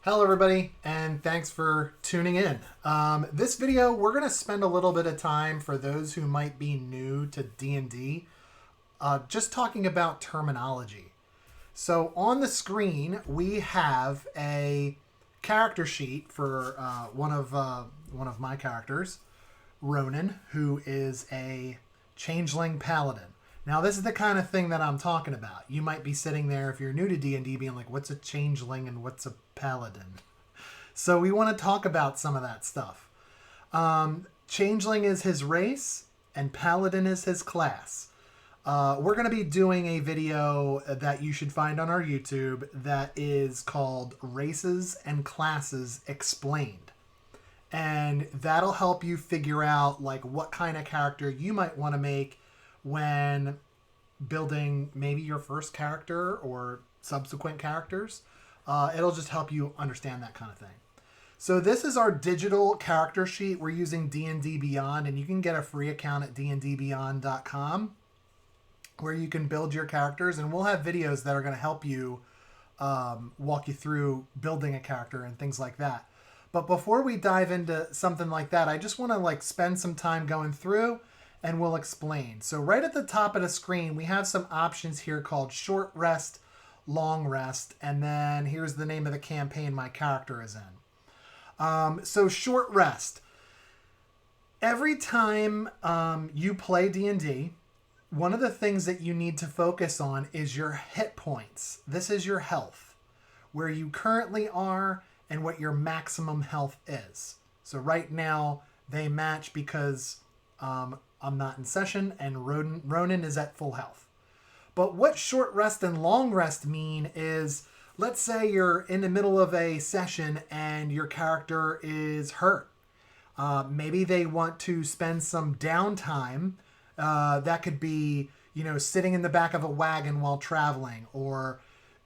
Hello everybody, and thanks for tuning in. This video, we're going to spend a little bit of time for those who might be new to D&D, just talking about terminology. So on the screen, we have a character sheet for one of my characters, Ronan, who is a changeling paladin. Now, this is the kind of thing that I'm talking about. You might be sitting there, if you're new to D&D, being like, what's a changeling and what's a paladin? So we want to talk about some of that stuff. Changeling is his race, and paladin is his class. We're going to be doing a video that you should find on our YouTube that is called Races and Classes Explained. And that'll help you figure out like what kind of character you might want to make when building maybe your first character or subsequent characters. It'll just help you understand that kind of thing. So this is our digital character sheet. We're using D&D Beyond, and you can get a free account at dndbeyond.com where you can build your characters, and we'll have videos that are going to help you walk you through building a character and things like that. But before we dive into something like that, I just want to spend some time going through and we'll explain. So right at the top of the screen, we have some options here called short rest, long rest, and then here's the name of the campaign my character is in. So short rest. Every time you play D&D, one of the things that you need to focus on is your hit points. This is your health, where you currently are and what your maximum health is. So right now they match because I'm not in session and Ronan is at full health. But what short rest and long rest mean is, let's say you're in the middle of a session and your character is hurt. Maybe they want to spend some downtime. That could be, sitting in the back of a wagon while traveling, or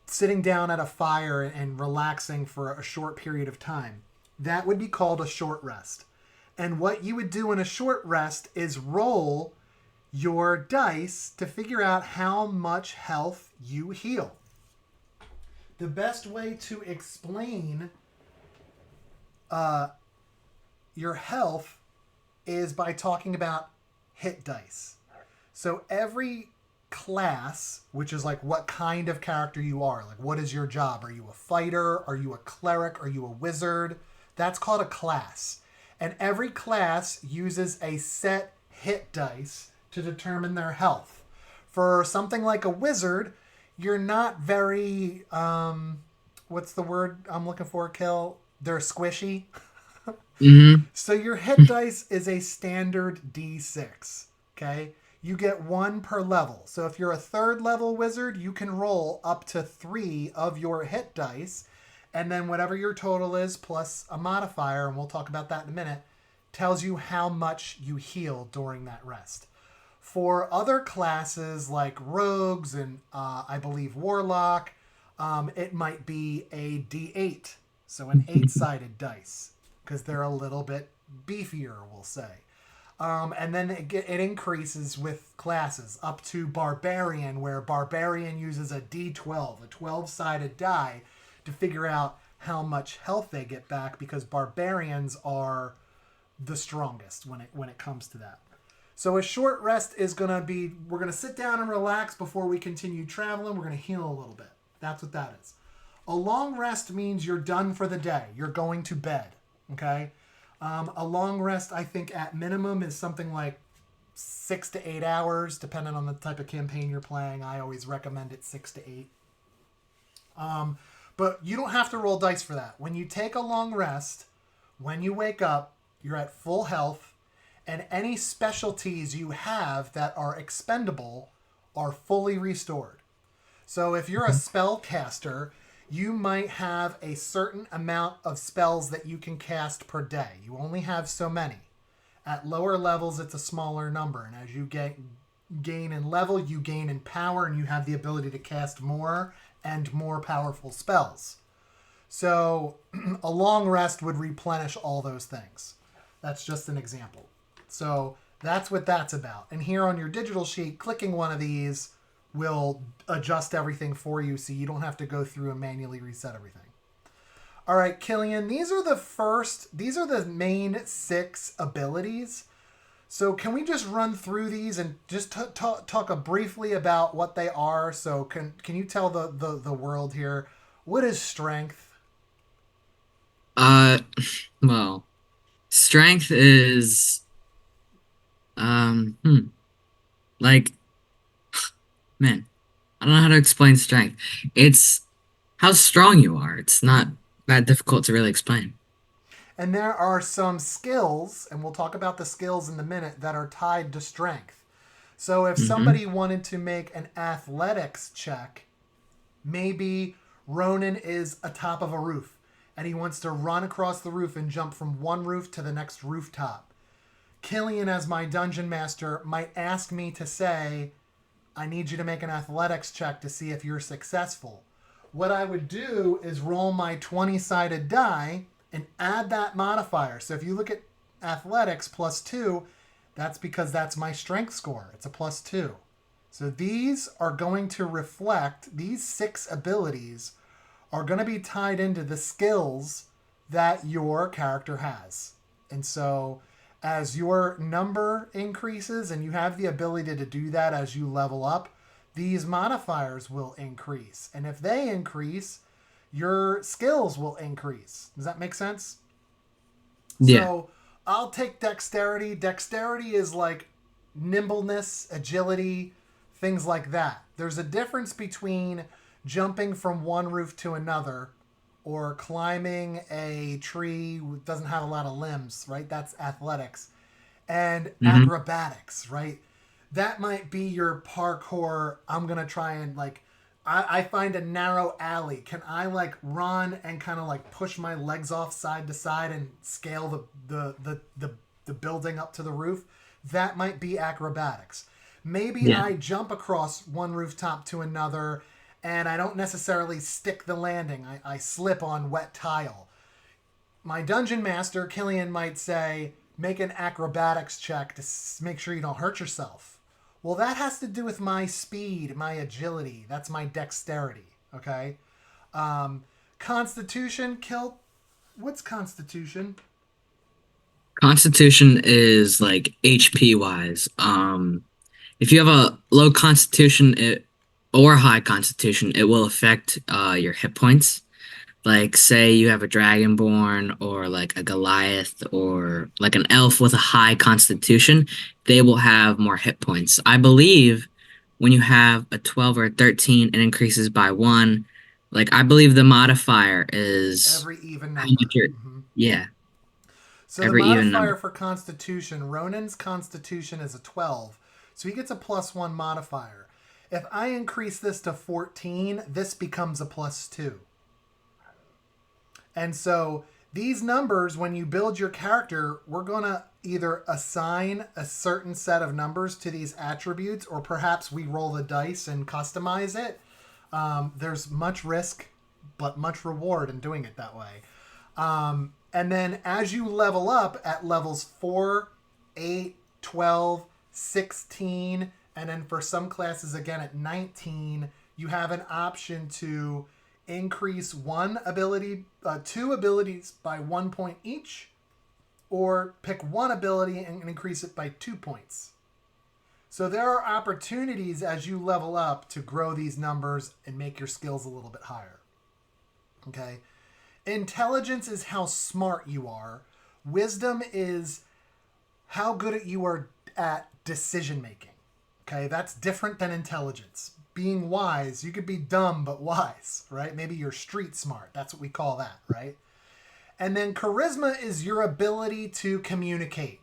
sitting down at a fire and relaxing for a short period of time. That would be called a short rest. And what you would do in a short rest is roll your dice to figure out how much health you heal. The best way to explain your health is by talking about hit dice. So every class, which is like what kind of character you are, like what is your job? Are you a fighter? Are you a cleric? Are you a wizard? That's called a class. And every class uses a set hit dice to determine their health. For something like a wizard, you're not very, what's the word I'm looking for, Kel? They're squishy. Mm-hmm. So your hit dice is a standard D6, okay? You get one per level. So if you're a third level wizard, you can roll up to 3 of your hit dice, and then whatever your total is plus a modifier, and we'll talk about that in a minute, tells you how much you heal during that rest. For other classes like rogues and I believe warlock, it might be a D8, so an 8-sided dice, because they're a little bit beefier, we'll say. And then it increases with classes up to barbarian, where barbarian uses a D12, a 12-sided die, to figure out how much health they get back, because barbarians are the strongest when it comes to that. So a short rest is going to be, we're going to sit down and relax before we continue traveling. We're going to heal a little bit. That's what that is. A long rest means you're done for the day. You're going to bed. Okay? A long rest, I think, at minimum is something like 6 to 8 hours, depending on the type of campaign you're playing. I always recommend it 6 to 8. But you don't have to roll dice for that. When you take a long rest, when you wake up, you're at full health, and any specialties you have that are expendable are fully restored. So if you're a spellcaster, you might have a certain amount of spells that you can cast per day. You only have so many. At lower levels, it's a smaller number, and as you gain in level, you gain in power, and you have the ability to cast more and more powerful spells. So a long rest would replenish all those things. That's just an example. So that's what that's about. And here on your digital sheet, clicking one of these will adjust everything for you, so you don't have to go through and manually reset everything. All right, Killian, these are the main 6 abilities. So can we just run through these and just talk briefly about what they are? So can you tell the world here, what is strength? Uh, well, strength is um, hmm, like man, I don't know how to explain strength. It's how strong you are. It's not that difficult to really explain. And there are some skills, and we'll talk about the skills in a minute, that are tied to strength. So if Mm-hmm. somebody wanted to make an athletics check, maybe Ronan is atop of a roof and he wants to run across the roof and jump from one roof to the next rooftop. Killian, as my dungeon master, might ask me to say, I need you to make an athletics check to see if you're successful. What I would do is roll my 20-sided die and add that modifier. So if you look at athletics plus 2, that's because that's my strength score. It's a plus 2. So these are going to reflect, these 6 abilities are going to be tied into the skills that your character has. And so as your number increases and you have the ability to do that as you level up, these modifiers will increase. And if they increase, your skills will increase. Does that make sense? Yeah. So I'll take dexterity. Dexterity is like nimbleness, agility, things like that. There's a difference between jumping from one roof to another or climbing a tree that doesn't have a lot of limbs, right? That's athletics. And Mm-hmm. acrobatics, right? That might be your parkour. I'm going to try and like, I find a narrow alley. Can I like run and kind of like push my legs off side to side and scale the building up to the roof? That might be acrobatics. Maybe Yeah. I jump across one rooftop to another and I don't necessarily stick the landing. I slip on wet tile. My dungeon master, Killian, might say, make an acrobatics check to make sure you don't hurt yourself. Well, that has to do with my speed, my agility. That's my dexterity. Okay. Um, Constitution, Kilt. What's Constitution? Constitution is like HP wise. If you have a low constitution or high constitution, it will affect your hit points. Like, say you have a Dragonborn or like a Goliath or like an elf with a high constitution, they will have more hit points. I believe when you have a 12 or a 13, it increases by 1. Like, I believe the modifier is Every even how much number. you're, Mm-hmm. yeah, So the every even number. modifier for Constitution, Ronan's Constitution is a 12. So he gets a plus 1 modifier. If I increase this to 14, this becomes a plus 2. And so these numbers, when you build your character, we're going to either assign a certain set of numbers to these attributes, or perhaps we roll the dice and customize it. There's much risk, but much reward in doing it that way. And then as you level up at levels 4, 8, 12, 16, and then for some classes again at 19, you have an option to increase two abilities by 1 point each, or pick one ability and increase it by 2 points. So there are opportunities as you level up to grow these numbers and make your skills a little bit higher. Okay. Intelligence is how smart you are. Wisdom is how good you are at decision making. Okay, that's different than intelligence. Being wise, you could be dumb but wise, right? Maybe you're street smart. That's what we call that, right? And then charisma is your ability to communicate.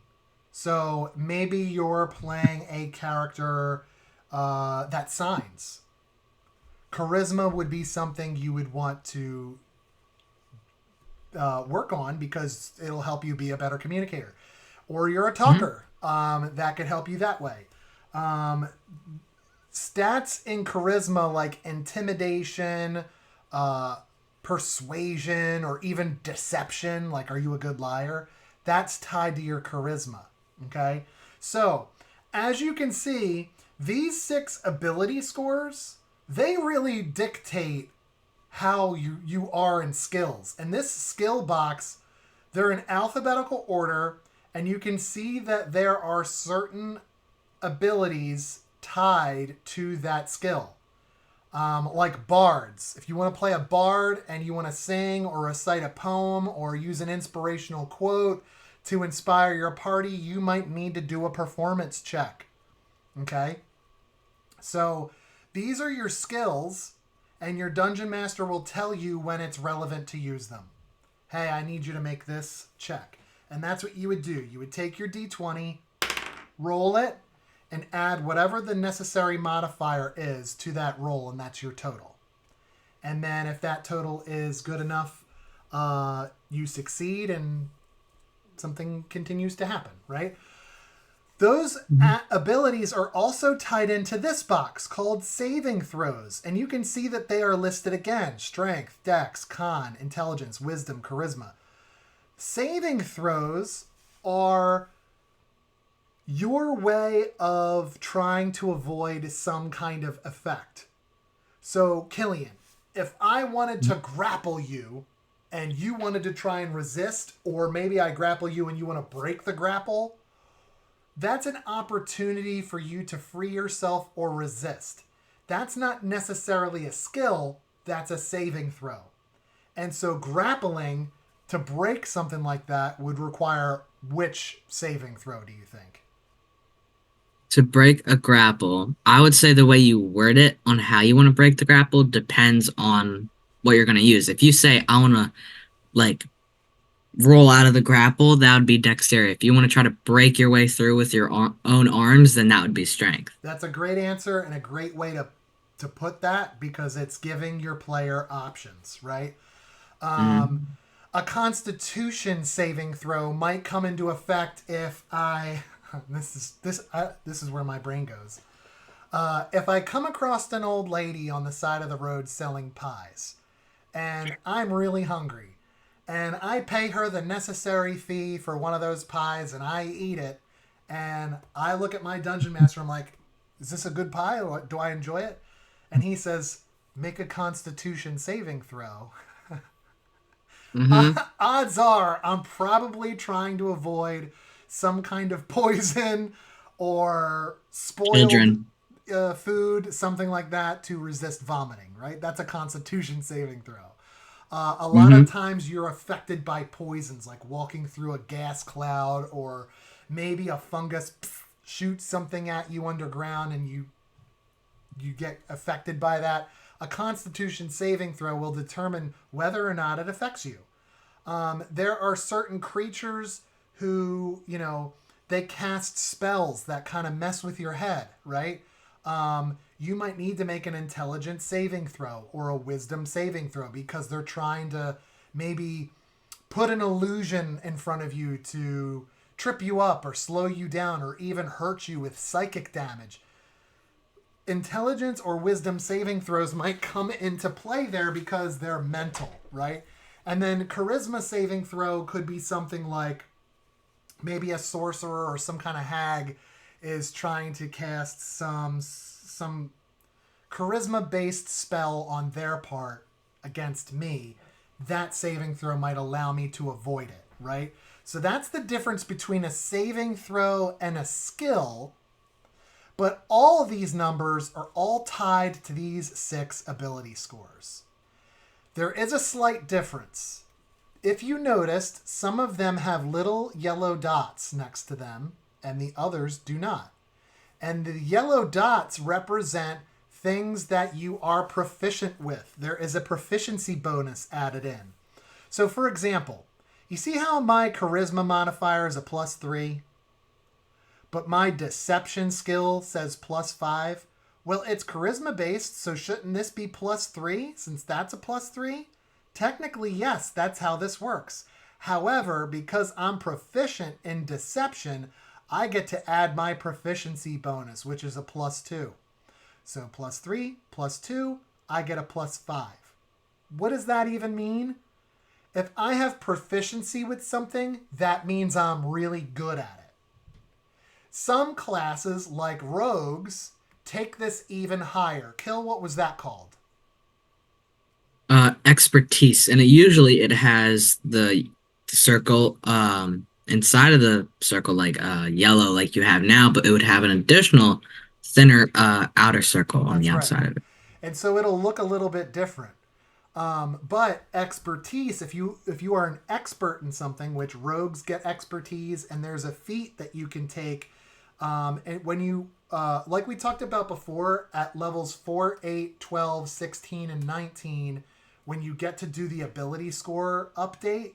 So maybe you're playing a character that signs. Charisma would be something you would want to work on because it'll help you be a better communicator. Or you're a Mhm. talker. That could help you that way. Um, Stats in charisma like intimidation, uh, persuasion, or even deception, like are you a good liar? That's tied to your charisma. Okay? So, as you can see, these 6 ability scores, they really dictate how you are in skills. And this skill box, they're in alphabetical order, and you can see that there are certain abilities tied to that skill. Like bards. If you want to play a bard and you want to sing or recite a poem or use an inspirational quote to inspire your party, you might need to do a performance check. Okay? So these are your skills, and your dungeon master will tell you when it's relevant to use them. Hey, I need you to make this check. And that's what you would do. You would take your d20, roll it, and add whatever the necessary modifier is to that roll, and that's your total. And then if that total is good enough, you succeed and something continues to happen, right? Those abilities are also tied into this box called saving throws, and you can see that they are listed again: strength, dex, con, intelligence, wisdom, charisma. Saving throws are your way of trying to avoid some kind of effect. So, Killian, if I wanted to grapple you and you wanted to try and resist, or maybe I grapple you and you want to break the grapple, that's an opportunity for you to free yourself or resist. That's not necessarily a skill, that's a saving throw. And so grappling to break something like that would require which saving throw, do you think? To break a grapple, I would say the way you word it on how you want to break the grapple depends on what you're going to use. If you say, I want to like roll out of the grapple, that would be dexterity. If you want to try to break your way through with your own arms, then that would be strength. That's a great answer and a great way to put that, because it's giving your player options, right? Mm-hmm. A constitution saving throw might come into effect if I this is where my brain goes. If I come across an old lady on the side of the road selling pies, and I'm really hungry, and I pay her the necessary fee for one of those pies, and I eat it, and I look at my dungeon master, I'm like, is this a good pie? Or do I enjoy it? And he says, make a constitution saving throw. Mm-hmm. Odds are I'm probably trying to avoid some kind of poison or spoiled Children. food, something like that, to resist vomiting, right? That's a constitution saving throw. A lot Mm-hmm. of times you're affected by poisons, like walking through a gas cloud, or maybe a fungus shoots something at you underground and you get affected by that. A constitution saving throw will determine whether or not it affects you. There are certain creatures who, they cast spells that kind of mess with your head, right? You might need to make an intelligence saving throw or a wisdom saving throw, because they're trying to maybe put an illusion in front of you to trip you up or slow you down or even hurt you with psychic damage. Intelligence or wisdom saving throws might come into play there because they're mental, right? And then charisma saving throw could be something like maybe a sorcerer or some kind of hag is trying to cast some charisma based spell on their part against me. That saving throw might allow me to avoid it, right? So that's the difference between a saving throw and a skill. But all of these numbers are all tied to these 6 ability scores. There is a slight difference. If you noticed, some of them have little yellow dots next to them, and the others do not. And the yellow dots represent things that you are proficient with. There is a proficiency bonus added in. So for example, you see how my charisma modifier is a +3? But my deception skill says +5. Well, it's charisma based, so shouldn't this be +3 since that's a +3? Technically, yes, that's how this works. However, because I'm proficient in deception, I get to add my proficiency bonus, which is a +2. So +3, +2, I get a +5. What does that even mean? If I have proficiency with something, that means I'm really good at it. Some classes, like rogues, take this even higher. Kill, what was that called? Expertise, and it has the circle inside of the circle like yellow like you have now, but it would have an additional thinner outer circle on the That's right. outside of it. And so it'll look a little bit different. But expertise, if you are an expert in something, which rogues get expertise, and there's a feat that you can take, and when you like we talked about before, at levels 4, 8, 12, 16, and 19, when you get to do the ability score update,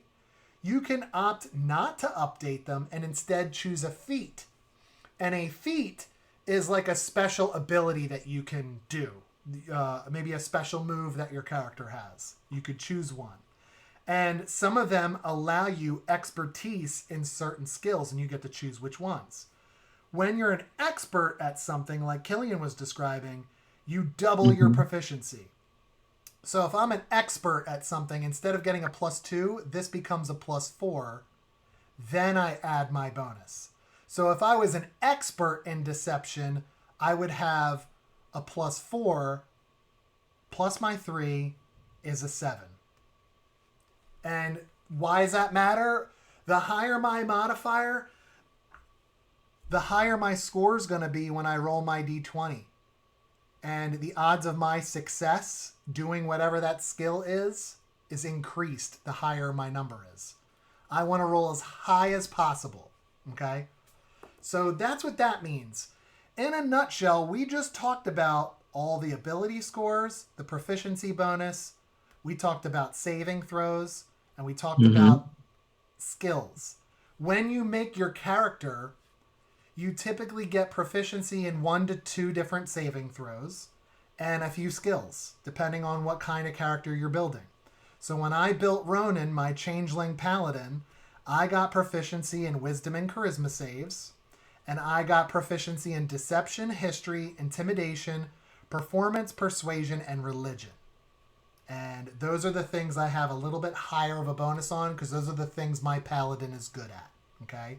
you can opt not to update them and instead choose a feat. And a feat is like a special ability that you can do. Maybe a special move that your character has. You could choose one. And some of them allow you expertise in certain skills, and you get to choose which ones. When you're an expert at something, like Killian was describing, you double your proficiency. So if I'm an expert at something, instead of getting a +2, this becomes a +4. Then I add my bonus. So if I was an expert in deception, I would have a +4 plus my 3 is a 7. And why does that matter? The higher my modifier, the higher my score is going to be when I roll my d20. And the odds of my success doing whatever that skill is increased the higher my number is. I want to roll as high as possible. Okay? So that's what that means. In a nutshell, we just talked about all the ability scores, the proficiency bonus, we talked about saving throws, and we talked about skills. When you make your character, you typically get proficiency in 1 to 2 different saving throws and a few skills, depending on what kind of character you're building. So when I built Ronan, my changeling paladin, I got proficiency in wisdom and charisma saves, and I got proficiency in deception, history, intimidation, performance, persuasion, and religion. And those are the things I have a little bit higher of a bonus on, because those are the things my paladin is good at. Okay?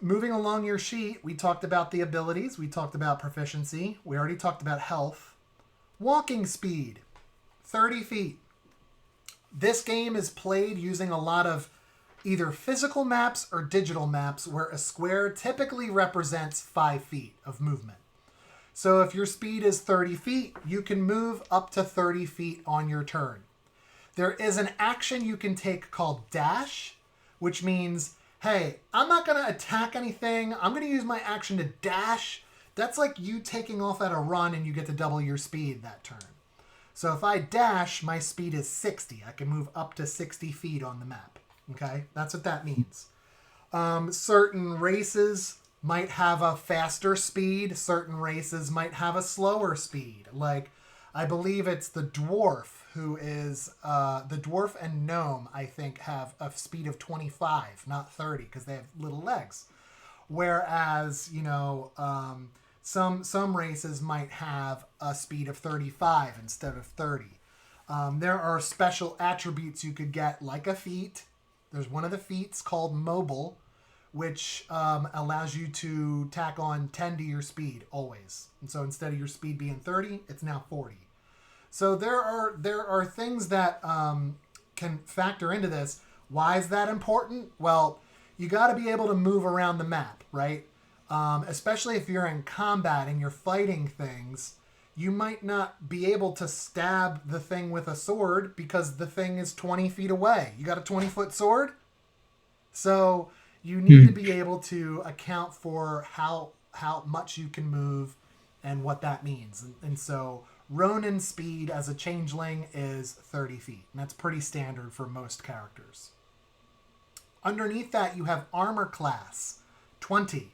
Moving along your sheet, we talked about the abilities. We talked about proficiency. We already talked about health. Walking speed, 30 feet. This game is played using a lot of either physical maps or digital maps, where a square typically represents 5 feet of movement. So if your speed is 30 feet, you can move up to 30 feet on your turn. There is an action you can take called dash, which means, hey, I'm not going to attack anything. I'm going to use my action to dash. That's like you taking off at a run and you get to double your speed that turn. So if I dash, my speed is 60. I can move up to 60 feet on the map. Okay? That's what that means. Certain races might have a faster speed. Certain races might have a slower speed. Like, I believe it's the dwarf who is, the dwarf and gnome, I think, have a speed of 25, not 30, because they have little legs. Whereas, some races might have a speed of 35 instead of 30. There are special attributes you could get, like a feat. There's one of the feats called Mobile, which allows you to tack on 10 to your speed always. And so instead of your speed being 30, it's now 40. So there are things that can factor into this. Why is that important? Well, you got to be able to move around the map, right? Especially if you're in combat and you're fighting things, you might not be able to stab the thing with a sword because the thing is 20 feet away. You got a 20-foot sword? So you need to be able to account for how much you can move and what that means. And so Ronin's speed as a changeling is 30 feet. And that's pretty standard for most characters. Underneath that, you have armor class, 20.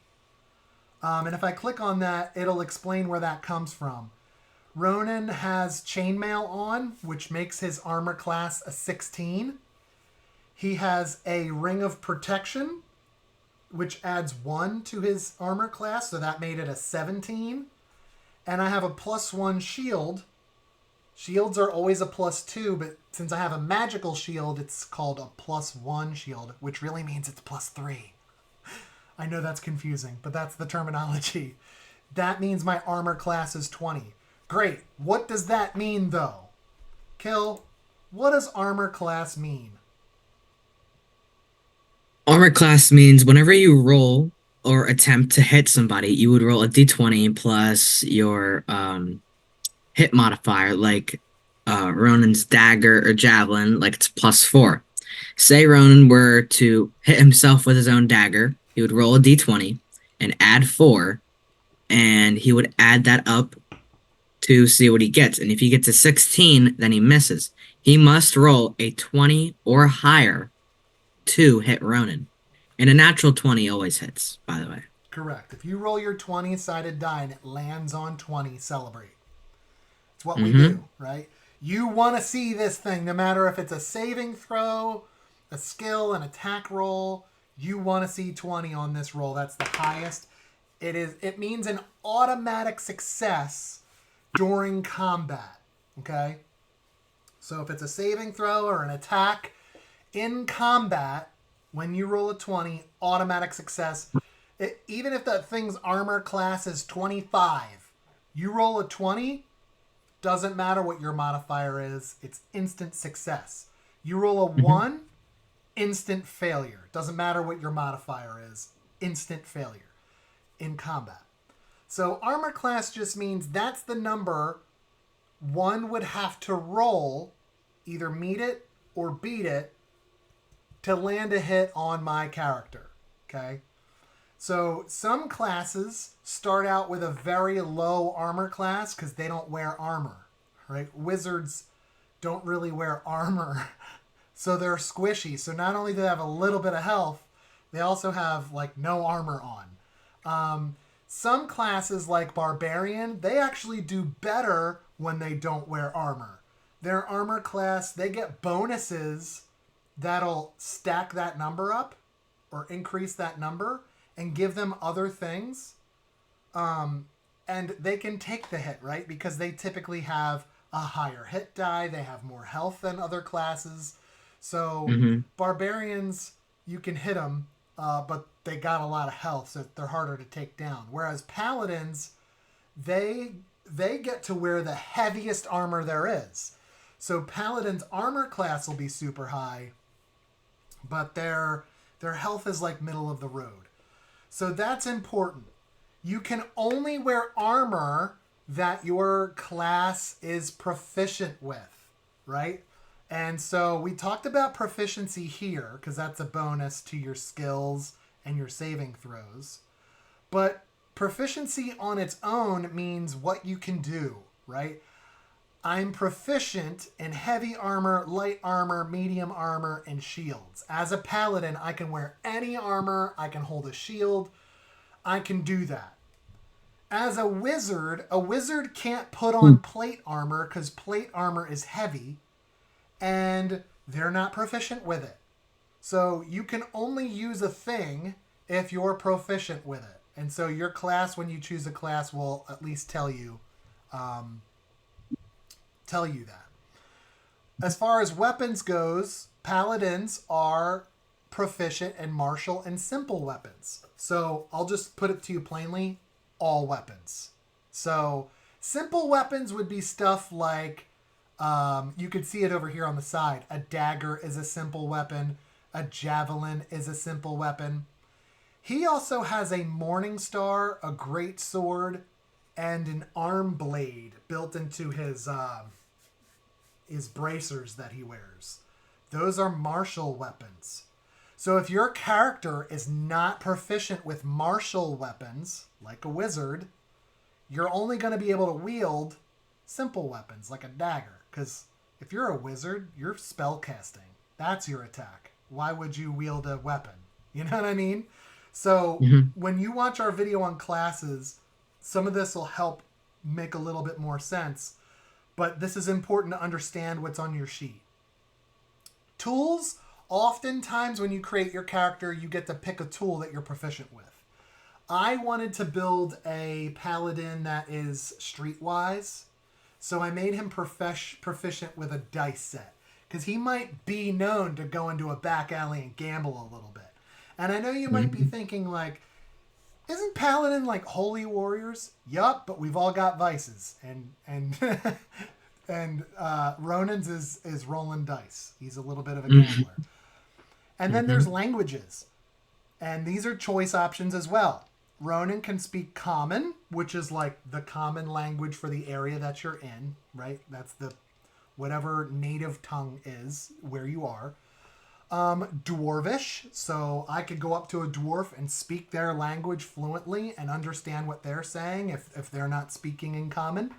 And if I click on that, it'll explain where that comes from. Ronan has chainmail on, which makes his armor class a 16. He has a ring of protection, which adds 1 to his armor class, so that made it a 17. And I have a +1 shield. Shields are always a +2, but since I have a magical shield, it's called a +1 shield, which really means it's +3. I know that's confusing, but that's the terminology. That means my armor class is 20. Great. What does that mean, though? Kill, what does armor class mean? Armor class means whenever you roll or attempt to hit somebody, you would roll a d20 plus your hit modifier, like Ronan's dagger or javelin, like it's +4. Say Ronan were to hit himself with his own dagger, he would roll a d20 and add 4, and he would add that up to see what he gets. And if he gets a 16, then he misses. He must roll a 20 or higher to hit Ronan. And a natural 20 always hits, by the way. Correct. If you roll your 20-sided die and it lands on 20, celebrate. It's what we Mm-hmm. do, right? You want to see this thing, no matter if it's a saving throw, a skill, an attack roll. You want to see 20 on this roll. That's the highest. It means an automatic success during combat. Okay? So if it's a saving throw or an attack in combat, when you roll a 20, automatic success. Even if that thing's armor class is 25, you roll a 20, doesn't matter what your modifier is, it's instant success. You roll a 1, instant failure. Doesn't matter what your modifier is, instant failure in combat. So armor class just means that's the number one would have to roll, either meet it or beat it, to land a hit on my character. Okay? So some classes start out with a very low armor class because they don't wear armor, right? Wizards don't really wear armor, so they're squishy. So not only do they have a little bit of health, they also have like no armor on. Some classes like Barbarian, they actually do better when they don't wear armor. Their armor class, they get bonuses that'll stack that number up or increase that number and give them other things. And they can take the hit, right? Because they typically have a higher hit die. They have more health than other classes. So Mm-hmm. barbarians, you can hit them, but they got a lot of health, so they're harder to take down. Whereas paladins, they get to wear the heaviest armor there is. So paladins' armor class will be super high, but their health is like middle of the road. So that's important. You can only wear armor that your class is proficient with, right? And so we talked about proficiency here because that's a bonus to your skills and your saving throws. But proficiency on its own means what you can do, right? I'm proficient in heavy armor, light armor, medium armor, and shields. As a paladin, I can wear any armor. I can hold a shield. I can do that. As a wizard can't put on plate armor because plate armor is heavy and they're not proficient with it. So you can only use a thing if you're proficient with it. And so your class, when you choose a class, will at least tell you that. As far as weapons goes, paladins are proficient in martial and simple weapons. So I'll just put it to you plainly, all weapons. So simple weapons would be stuff like, you could see it over here on the side. A dagger is a simple weapon. A javelin is a simple weapon. He also has a morning star, a great sword, and an arm blade built into his bracers that he wears. Those are martial weapons. So if your character is not proficient with martial weapons, like a wizard, you're only going to be able to wield simple weapons, like a dagger. Because if you're a wizard, you're spell casting. That's your attack. Why would you wield a weapon? You know what I mean? So when you watch our video on classes, some of this will help make a little bit more sense. But this is important to understand what's on your sheet. Tools, oftentimes when you create your character, you get to pick a tool that you're proficient with. I wanted to build a paladin that is streetwise, so I made him proficient with a dice set. Because he might be known to go into a back alley and gamble a little bit. And I know you might be thinking, like, isn't paladin like holy warriors? Yup, but we've all got vices. And And Ronan's is rolling dice. He's a little bit of a Mhm. gambler. And then there's Mhm. languages. And these are choice options as well. Ronan can speak common, which is like the common language for the area that you're in, right? That's the whatever native tongue is where you are. Dwarvish, so I could go up to a dwarf and speak their language fluently and understand what they're saying if they're not speaking in common.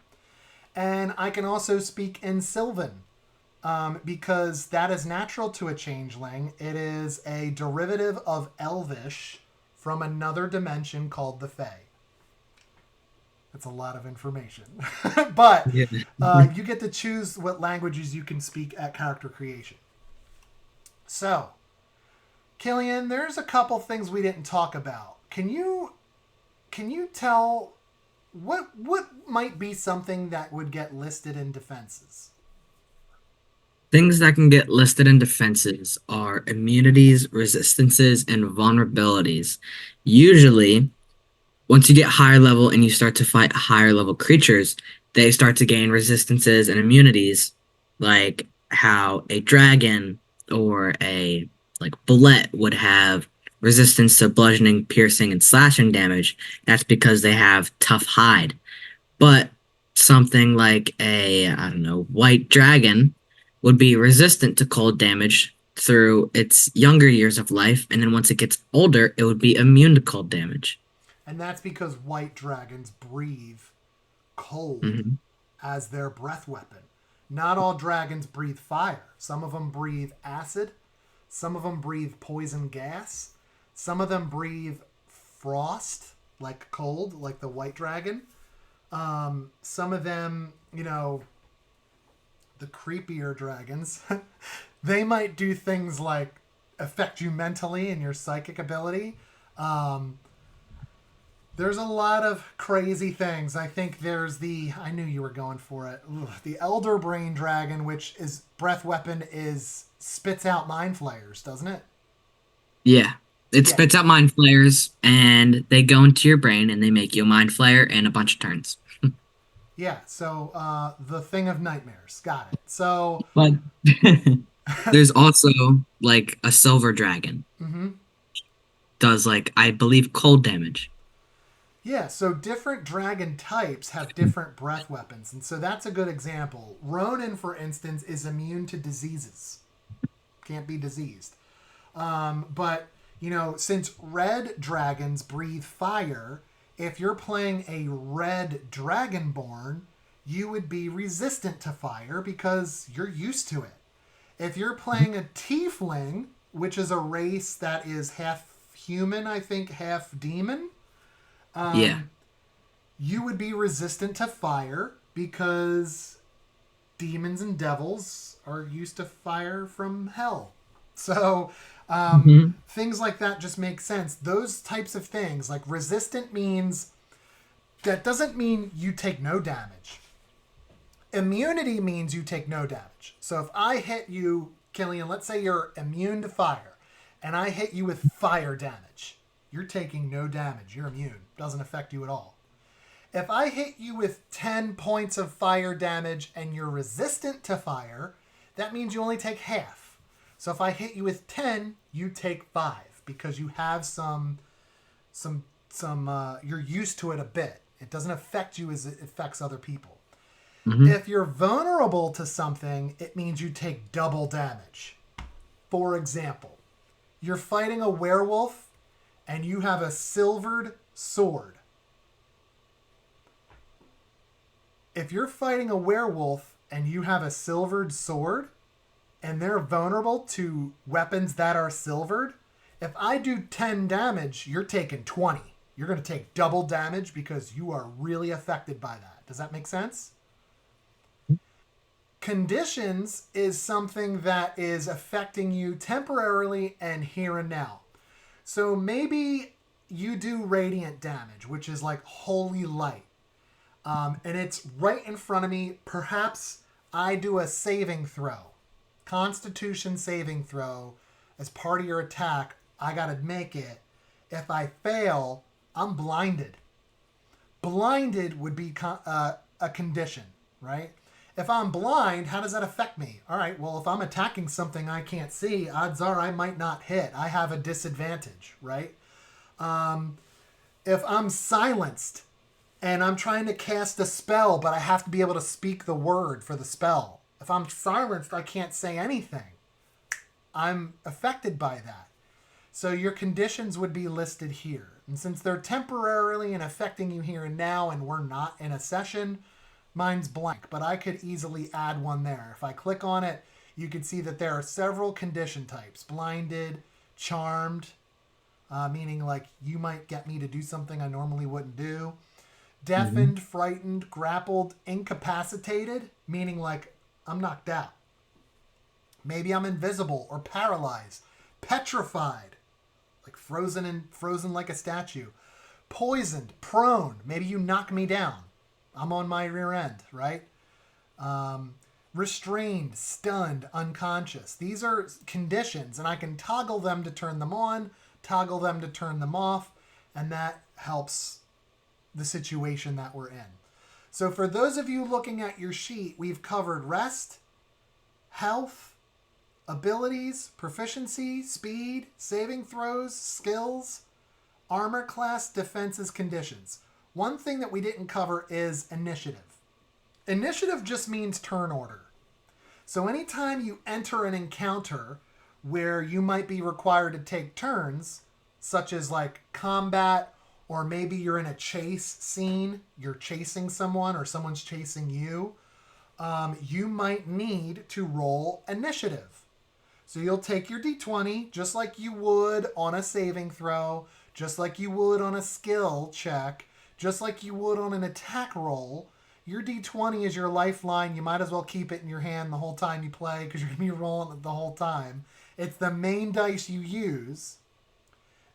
And I can also speak in Sylvan, because that is natural to a changeling. It is a derivative of Elvish from another dimension called the Fae. That's a lot of information. But Yeah. you get to choose what languages you can speak at character creation. So, Killian, there's a couple things we didn't talk about. Can you tell what might be something that would get listed in defenses? Things that can get listed in defenses are immunities, resistances, and vulnerabilities. Usually, once you get higher level and you start to fight higher level creatures, they start to gain resistances and immunities, like how a dragon or a like bullet would have resistance to bludgeoning, piercing, and slashing damage. That's because they have tough hide. But something like a, I don't know, white dragon would be resistant to cold damage through its younger years of life, and then once it gets older, it would be immune to cold damage. And that's because white dragons breathe cold Hmm. as their breath weapon. Not all dragons breathe fire. Some of them breathe acid. Some of them breathe poison gas. Some of them breathe frost, like cold, like the white dragon. Some of them, the creepier dragons, they might do things like affect you mentally and your psychic ability. Um, there's a lot of crazy things. I think I knew you were going for it. Ugh, the Elder Brain Dragon, which is breath weapon, spits out mind flayers, doesn't it? Yeah. It Yeah. spits out mind flayers and they go into your brain and they make you a mind flayer in a bunch of turns. Yeah. So the Thing of Nightmares. Got it. So, But there's also like a silver dragon. hmm Does like I believe cold damage. yeah. So different dragon types have different breath weapons, and so that's a good example. Ronan, for instance, is immune to diseases. Can't be diseased. But since red dragons breathe fire, if you're playing a red dragonborn, you would be resistant to fire because you're used to it. If you're playing a tiefling, which is a race that is half human, I think, half demon, Yeah. you would be resistant to fire because demons and devils are used to fire from hell. So Hmm. things like that just make sense. Those types of things, like resistant, means that doesn't mean you take no damage. Immunity means you take no damage. So if I hit you, Killian, let's say you're immune to fire, and I hit you with fire damage, you're taking no damage. You're immune. Doesn't affect you at all. If I hit you with 10 points of fire damage and you're resistant to fire, that means you only take half. So if I hit you with 10, you take 5 because you have you're used to it a bit. It doesn't affect you as it affects other people. Hmm. If you're vulnerable to something, it means you take double damage. For example, you're fighting a werewolf and you have a silvered sword. If you're fighting a werewolf and you have a silvered sword and they're vulnerable to weapons that are silvered, if I do 10 damage, you're taking 20. You're going to take double damage because you are really affected by that. Does that make sense? Conditions is something that is affecting you temporarily and here and now. So maybe you do radiant damage, which is like holy light. And it's right in front of me. Perhaps I do a saving throw, Constitution saving throw, as part of your attack. I got to make it. If I fail, I'm blinded. Blinded would be a condition, right? If I'm blind, how does that affect me? All right, well, if I'm attacking something I can't see, odds are I might not hit. I have a disadvantage, right? If I'm silenced and I'm trying to cast a spell, but I have to be able to speak the word for the spell. If I'm silenced, I can't say anything. I'm affected by that. So your conditions would be listed here. And since they're temporarily and affecting you here and now, and we're not in a session, mine's blank. But I could easily add one there. If I click on it, you can see that there are several condition types. Blinded, charmed, meaning like you might get me to do something I normally wouldn't do. Deafened, frightened, grappled, incapacitated, meaning like I'm knocked out. Maybe I'm invisible or paralyzed. Petrified, like frozen like a statue. Poisoned, prone, maybe you knock me down. I'm on my rear end, right? Restrained, stunned, unconscious. These are conditions, and I can toggle them to turn them on, toggle them to turn them off, and that helps the situation that we're in. So for those of you looking at your sheet, we've covered rest, health, abilities, proficiency, speed, saving throws, skills, armor class, defenses, conditions. One thing that we didn't cover is initiative. Initiative just means turn order. So anytime you enter an encounter where you might be required to take turns, such as like combat, or maybe you're in a chase scene, you're chasing someone or someone's chasing you, you might need to roll initiative. So you'll take your d20 just like you would on a saving throw, just like you would on a skill check, just like you would on an attack roll. Your d20 is your lifeline. You might as well keep it in your hand the whole time you play because you're going to be rolling it the whole time. It's the main dice you use.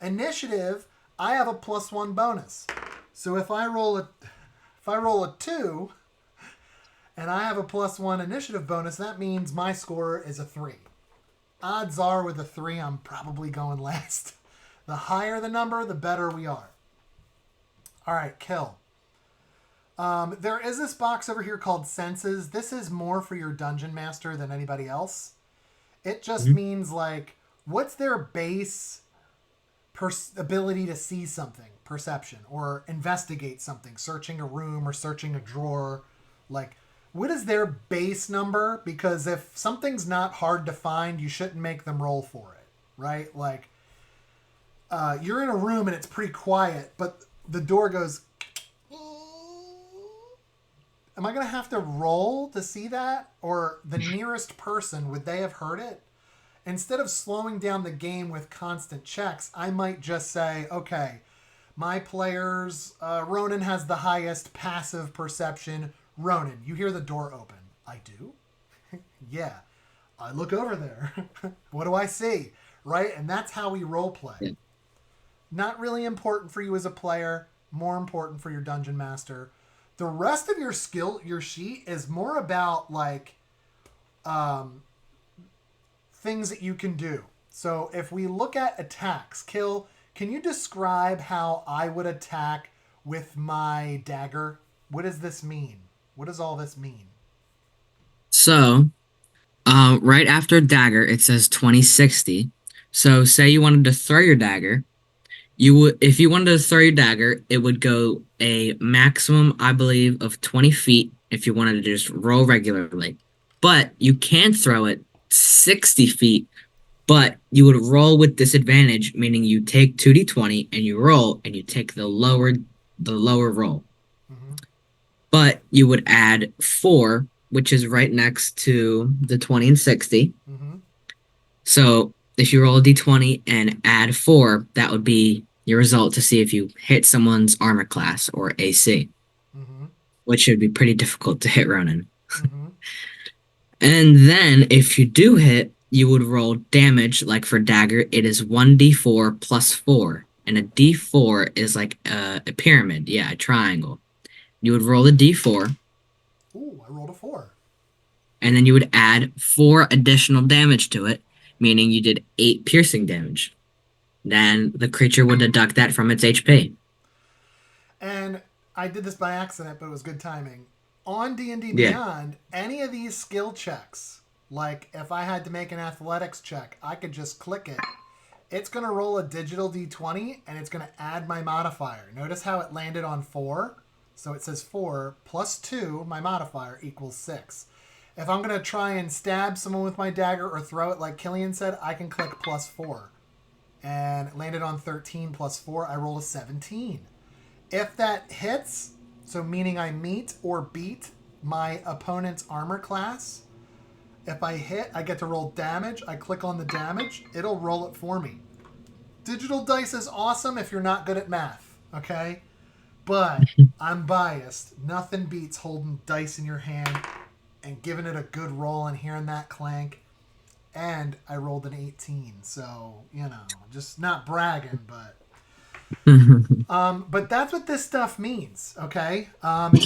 Initiative, I have a +1 bonus. So if I roll a 2 and I have a +1 initiative bonus, that means my score is a 3. Odds are with a 3, I'm probably going last. The higher the number, the better we are. All right, kill. There is this box over here called Senses. This is more for your dungeon master than anybody else. It just means like, what's their base ability to see something, perception, or investigate something, searching a room or searching a drawer. Like, what is their base number? Because if something's not hard to find, you shouldn't make them roll for it, right? Like, you're in a room and it's pretty quiet, but the door goes... Am I going to have to roll to see that? Or the nearest person, would they have heard it? Instead of slowing down the game with constant checks, I might just say, okay, my players, Ronan has the highest passive perception. Ronan, you hear the door open. I do? Yeah. I look over there. What do I see? Right? And that's how we role play. Yeah. Not really important for you as a player, more important for your dungeon master. The rest of your sheet is more about like things that you can do. So if we look at attacks, Kill, can you describe how I would attack with my dagger? What does this mean? What does all this mean? So, right after dagger, it says 2060. So say you wanted to throw your dagger. If you wanted to throw your dagger, it would go a maximum, I believe, of 20 feet if you wanted to just roll regularly. But you can throw it 60 feet, but you would roll with disadvantage, meaning you take 2d20 and you roll, and you take the lower roll. Mm-hmm. But you would add 4, which is right next to the 20 and 60. Mm-hmm. So if you roll a d20 and add 4, that would be your result to see if you hit someone's armor class or AC, which would be pretty difficult to hit Ronan. And then if you do hit, you would roll damage. Like for dagger, it is 1d4 plus 4. And a d4 is like a pyramid. Yeah, a triangle. You would roll a d4. Ooh, I rolled a 4. And then you would add 4 additional damage to it, meaning you did 8 piercing damage. Then the creature would deduct that from its HP. And I did this by accident, but it was good timing. On D&D Yeah. Beyond, any of these skill checks, like if I had to make an athletics check, I could just click it. It's going to roll a digital d20 and it's going to add my modifier. Notice how it landed on 4. So it says 4 plus 2, my modifier, equals 6. If I'm going to try and stab someone with my dagger or throw it like Killian said, I can click plus 4. And it landed on 13 plus 4. I roll a 17. If that hits, so meaning I meet or beat my opponent's armor class, if I hit, I get to roll damage. I click on the damage. It'll roll it for me. Digital dice is awesome if you're not good at math, okay? But I'm biased. Nothing beats holding dice in your hand and giving it a good roll and hearing that clank. And I rolled an 18, so, just not bragging, but... But that's what this stuff means, okay? And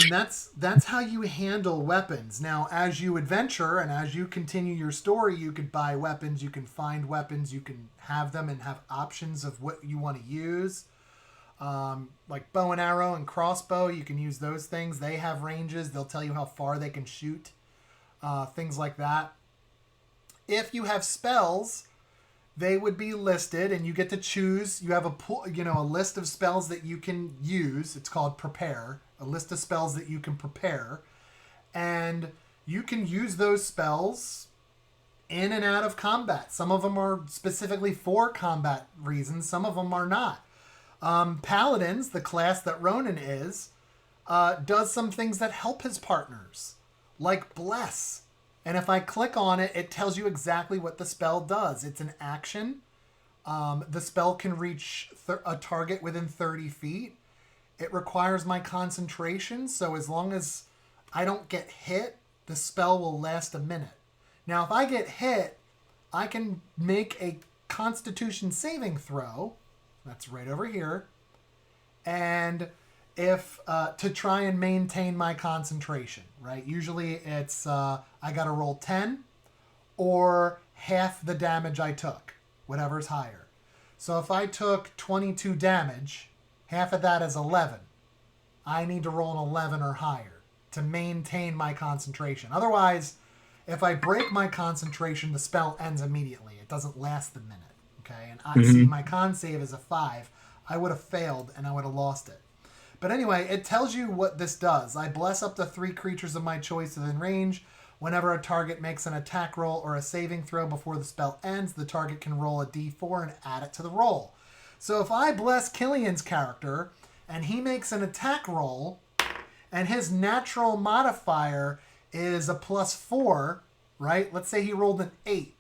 that's how you handle weapons. Now, as you adventure and as you continue your story, you could buy weapons, you can find weapons, you can have them and have options of what you want to use. Like bow and arrow and crossbow, you can use those things. They have ranges. They'll tell you how far they can shoot. Things like that. If you have spells, they would be listed, and you get to choose. You have a list of spells that you can use. It's called prepare. A list of spells that you can prepare, and you can use those spells in and out of combat. Some of them are specifically for combat reasons. Some of them are not. Paladins, the class that Ronan is, does some things that help his partners, like bless. And if I click on it, it tells you exactly what the spell does. It's an action. The spell can reach a target within 30 feet. It requires my concentration, so as long as I don't get hit, the spell will last a minute. Now, if I get hit, I can make a Constitution saving throw. That's right over here. And if to try and maintain my concentration, right? Usually it's I got to roll 10 or half the damage I took, whatever's higher. So if I took 22 damage, half of that is 11. I need to roll an 11 or higher to maintain my concentration. Otherwise, if I break my concentration, the spell ends immediately. It doesn't last the minute. Okay, and I see my con save is a 5. I would have failed and I would have lost it. But anyway, it tells you what this does. I bless up to 3 creatures of my choice within range. Whenever a target makes an attack roll or a saving throw before the spell ends, the target can roll a d4 and add it to the roll. So if I bless Killian's character and he makes an attack roll and his natural modifier is a +4, right? Let's say he rolled an 8.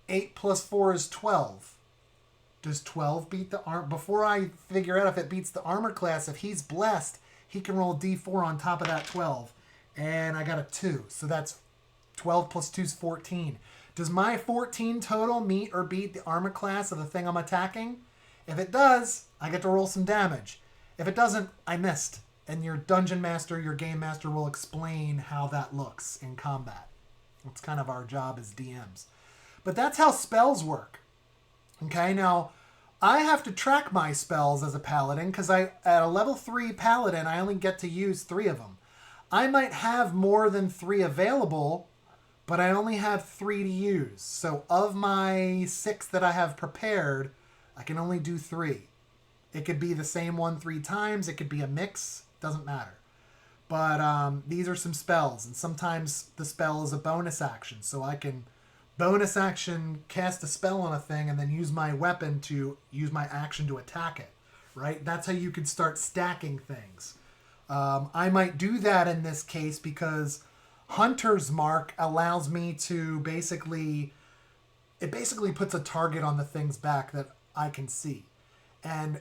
8 plus 4 is 12. Does 12 beat the armor? Before I figure out if it beats the armor class, if he's blessed, he can roll d4 on top of that 12. And I got a 2. So that's 12 plus 2 is 14. Does my 14 total meet or beat the armor class of the thing I'm attacking? If it does, I get to roll some damage. If it doesn't, I missed. And your dungeon master, your game master will explain how that looks in combat. It's kind of our job as DMs. But that's how spells work. Okay, now I have to track my spells as a paladin because at a level 3 paladin, I only get to use 3 of them. I might have more than 3 available, but I only have 3 to use. So of my 6 that I have prepared, I can only do 3. It could be the same one 3 times. It could be a mix. Doesn't matter. But these are some spells, and sometimes the spell is a bonus action, so I can bonus action cast a spell on a thing and then use my weapon to use my action to attack it, right? That's how you could start stacking things. I might do that in this case because Hunter's Mark allows me to basically puts a target on the thing's back that I can see. And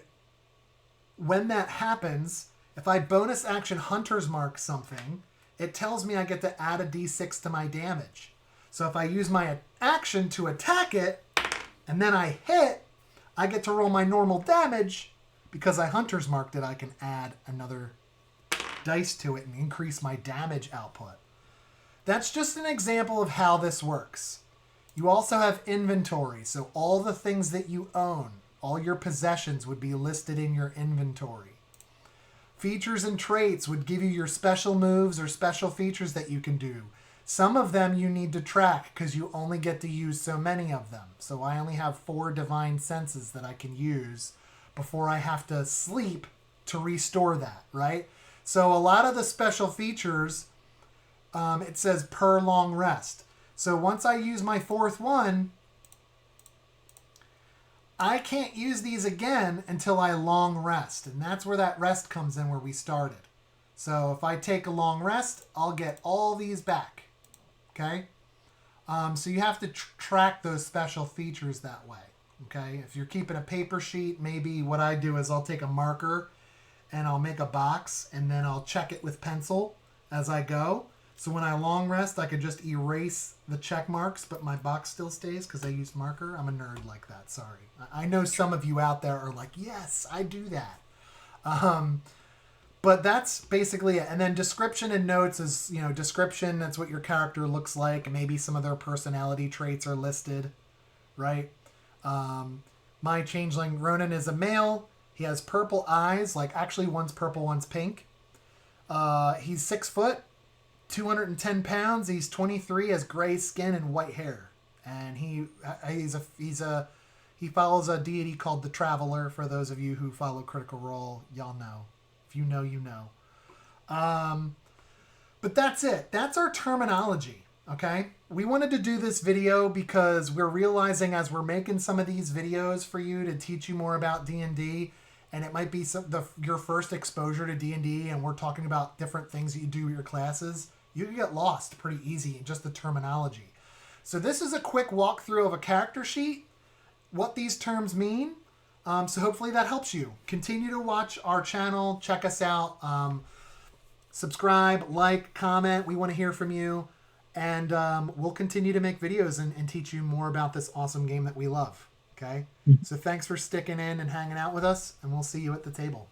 when that happens, if I bonus action Hunter's Mark something, it tells me I get to add a d6 to my damage. So if I use my action to attack it, and then I hit, I get to roll my normal damage. Because I Hunter's Marked it, I can add another dice to it and increase my damage output. That's just an example of how this works. You also have inventory, so all the things that you own, all your possessions would be listed in your inventory. Features and traits would give you your special moves or special features that you can do. Some of them you need to track because you only get to use so many of them. So I only have 4 divine senses that I can use before I have to sleep to restore that, right? So a lot of the special features, it says per long rest. So once I use my 4th one, I can't use these again until I long rest. And that's where that rest comes in where we started. So if I take a long rest, I'll get all these back. Okay? So you have to track those special features that way. Okay? If you're keeping a paper sheet, maybe what I do is I'll take a marker and I'll make a box and then I'll check it with pencil as I go. So when I long rest, I could just erase the check marks, but my box still stays because I use marker. I'm a nerd like that. Sorry. I know some of you out there are like, yes, I do that. But that's basically it. And then description and notes is, description, that's what your character looks like. Maybe some of their personality traits are listed, right? My changeling Ronan is a male. He has purple eyes, like actually one's purple, one's pink. He's 6 foot, 210 pounds. He's 23, has gray skin and white hair. And he follows a deity called the Traveler. For those of you who follow Critical Role, y'all know. If you know, you know. But that's it. That's our terminology. Okay? We wanted to do this video because we're realizing as we're making some of these videos for you to teach you more about D&D, and it might be your first exposure to D&D, and we're talking about different things that you do with your classes, you can get lost pretty easy in just the terminology. So this is a quick walkthrough of a character sheet, what these terms mean. So hopefully that helps you. Continue to watch our channel. Check us out. Subscribe, like, comment. We want to hear from you. And we'll continue to make videos and teach you more about this awesome game that we love. Okay? So thanks for sticking in and hanging out with us. And we'll see you at the table.